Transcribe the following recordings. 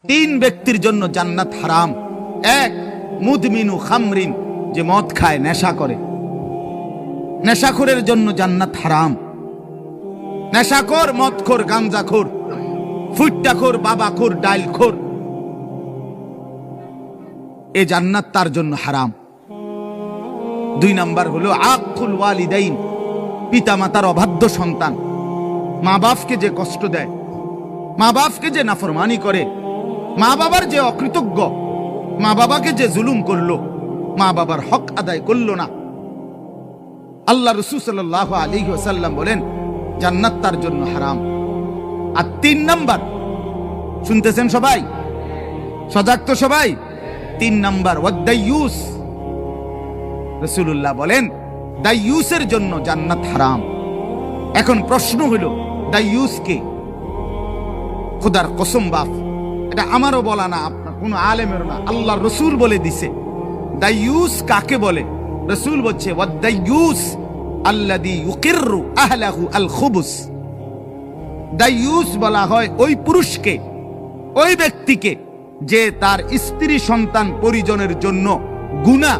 তিন ব্যক্তির জন্য জান্নাত হারাম। এক, মুদমিনু খামরিন, যে মদ খায়, নেশা করে, নেশাখোরের জন্য জান্নাত হারাম। নেশাখোর, মদখোর, গাঞ্জাখোর, ফুট্টাখোর, বাবাখোর, ডাইলখোর, এ জান্নাত তার জন্য হারাম। দুই নাম্বার হলো আকুল ওয়ালিদাইন, পিতা মাতার অবাধ্য সন্তান, মা বাপকে যে কষ্ট দেয়, মা বাপকে যে নাফরমানি করে, মা বাবার যে অকৃতজ্ঞ, মা বাবাকে যে জুলুম করলো, মা বাবার হক আদায় করলো না। আল্লাহ রাসূল সাল্লাল্লাহু আলাইহি ওয়াসাল্লাম বলেন জান্নাত তার জন্য হারাম। আর তিন নাম্বার, শুনতেছেন সবাই? সজাগ তো সবাই? তিন নাম্বার ওয়াদাইয়ুস, রাসূলুল্লাহ বলেন দাইয়ুসের জন্য জান্নাত হারাম। এখন প্রশ্ন হলো দাইয়ুস কে? খোদার কসম বাপ, এটা আমারও বলা না, আপনার কোনো আলেমেরও না, আল্লাহ রসুল বলে দিছে। দাইয়ুস কাকে বলে? রসুল বলছে ওয়াদাইয়ুস আল্লাযী ইউকিররু আহলাহু আল খুবুস। দাইয়ুস বলা হয় ওই পুরুষকে, ওই ব্যক্তিকে যে তার স্ত্রী সন্তান পরিজনের জন্য গুনাহ,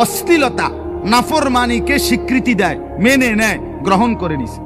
অশ্লীলতা, নাফরমানিকে স্বীকৃতি দেয়, মেনে নেয়, গ্রহণ করে নিছে।